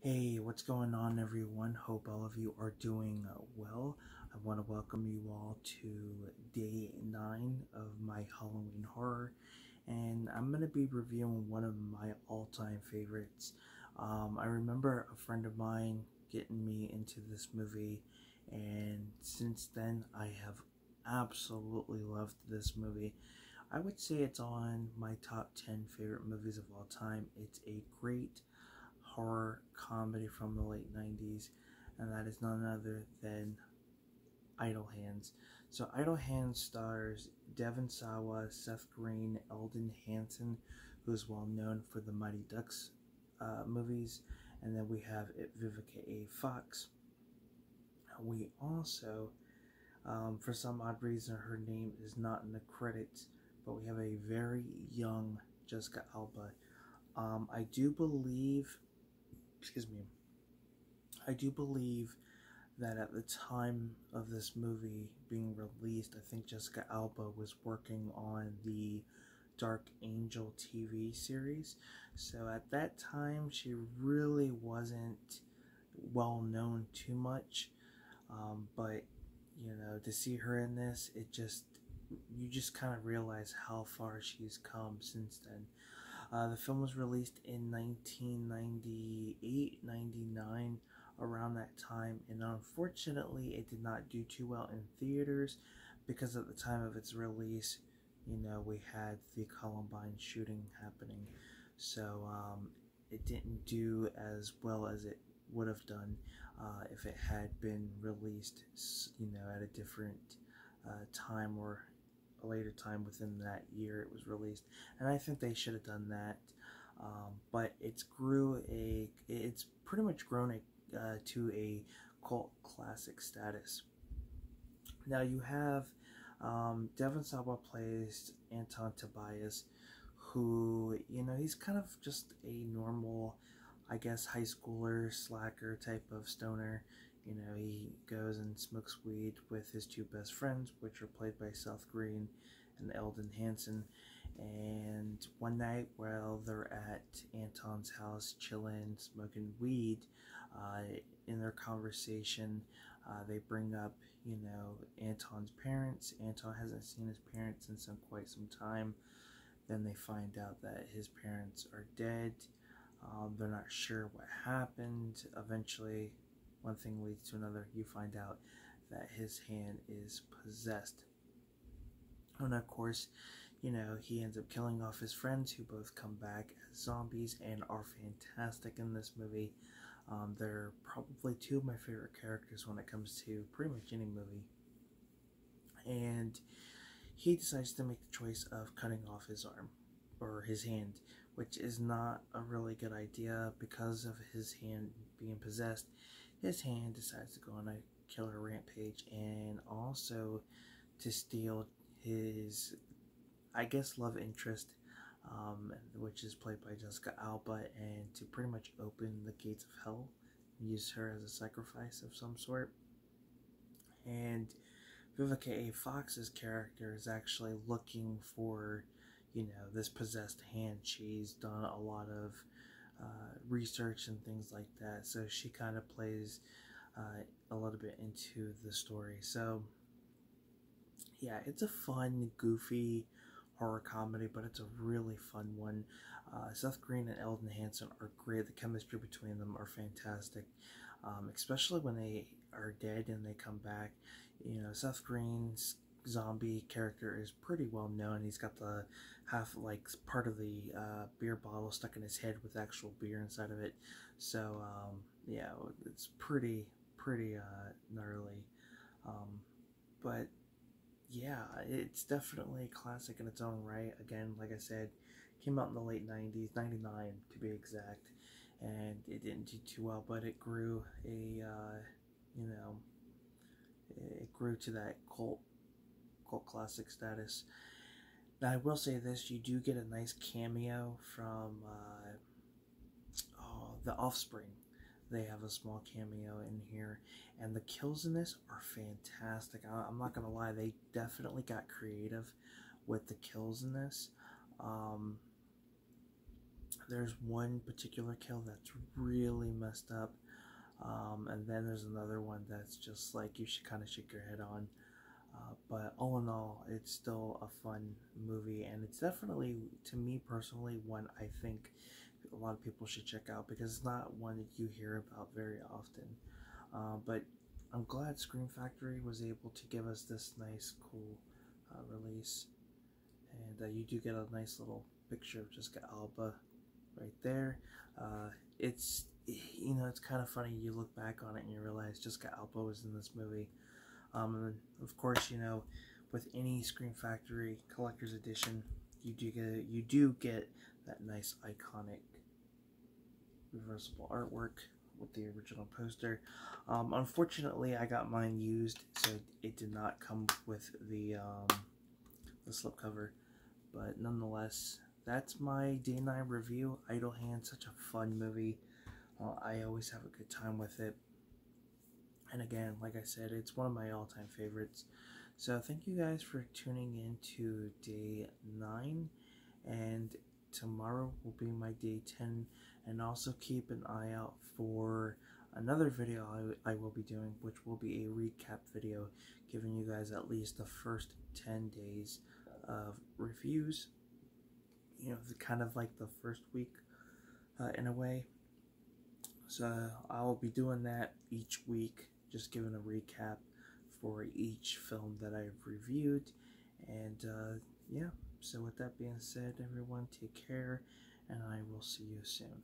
Hey, what's going on, everyone? Hope all of you are doing well. I want to welcome you all to day 9 of my Halloween horror, and I'm going to be reviewing one of my all-time favorites. I remember a friend of mine getting me into this movie, and since then I have absolutely loved this movie. I would say it's on my top 10 favorite movies of all time. It's a great horror comedy from the late 90s, and that is none other than Idle Hands. So, Idle Hands stars Devon Sawa, Seth Green, Eldon Hansen, who is well known for the Mighty Ducks movies, and then we have Vivica A. Fox. We also, for some odd reason, her name is not in the credits, but we have a very young Jessica Alba. I do believe, excuse me, I do believe that at the time of this movie being released, I think Jessica Alba was working on the Dark Angel TV series. So at that time, she really wasn't well known too much. But to see her in this, you just kind of realize how far she's come since then. The film was released in 1998, 99, around that time, and unfortunately it did not do too well in theaters because at the time of its release, we had the Columbine shooting happening. So it didn't do as well as it would have done if it had been released, at a different time or a later time within that year it was released, and I think they should have done that. But it's pretty much grown to a cult classic status. Now you have Devon Sawa plays Anton Tobias, who he's kind of just a normal, I guess, high schooler slacker type of stoner. He goes and smokes weed with his two best friends, which are played by Seth Green and Eldon Hansen. And one night, while they're at Anton's house chilling, smoking weed, in their conversation, they bring up, Anton's parents. Anton hasn't seen his parents in quite some time. Then they find out that his parents are dead. They're not sure what happened. Eventually, one thing leads to another. You find out that his hand is possessed. And of course, he ends up killing off his friends, who both come back as zombies and are fantastic in this movie. They're probably two of my favorite characters when it comes to pretty much any movie. And he decides to make the choice of cutting off his arm, or his hand, which is not a really good idea because of his hand being possessed. His hand decides to go on a killer rampage and also to steal his, I guess, love interest, which is played by Jessica Alba, and to pretty much open the gates of hell, use her as a sacrifice of some sort. And Vivica A. Fox's character is actually looking for, this possessed hand. She's done a lot of research and things like that, so she kind of plays a little bit into the story. So yeah, it's a fun, goofy horror comedy, but it's a really fun one. Seth Green and Eldon Hansen are great. The chemistry between them are fantastic, especially when they are dead and they come back. Seth Green's zombie character is pretty well known. He's got the part of the beer bottle stuck in his head with actual beer inside of it. So yeah, it's pretty gnarly. But yeah, it's definitely a classic in its own right. Again, like I said, came out in the late 90s, 99 to be exact, and it didn't do too well, but it grew it grew to that cult classic status. Now, I will say this, you do get a nice cameo from The Offspring. They have a small cameo in here, and the kills in this are fantastic. I'm not gonna lie, they definitely got creative with the kills in this. There's one particular kill that's really messed up, and then there's another one that's just like you should kind of shake your head on. But all in all, it's still a fun movie, and it's definitely, to me personally, one I think a lot of people should check out because it's not one that you hear about very often. But I'm glad Scream Factory was able to give us this nice, cool release, and you do get a nice little picture of Jessica Alba right there. It's it's kind of funny. You look back on it and you realize Jessica Alba was in this movie. And of course, with any Scream Factory collector's edition, you do get that nice iconic reversible artwork with the original poster. Unfortunately, I got mine used, so it did not come with the slipcover. But nonetheless, that's my day 9 review. Idle Hand, such a fun movie. I always have a good time with it. And again, like I said, it's one of my all-time favorites. So thank you guys for tuning in to day 9. And tomorrow will be my day 10. And also keep an eye out for another video I will be doing, which will be a recap video, giving you guys at least the first 10 days of reviews. Kind of like the first week in a way. So I'll be doing that each week, just giving a recap for each film that I've reviewed. And yeah, so with that being said, everyone, take care, and I will see you soon.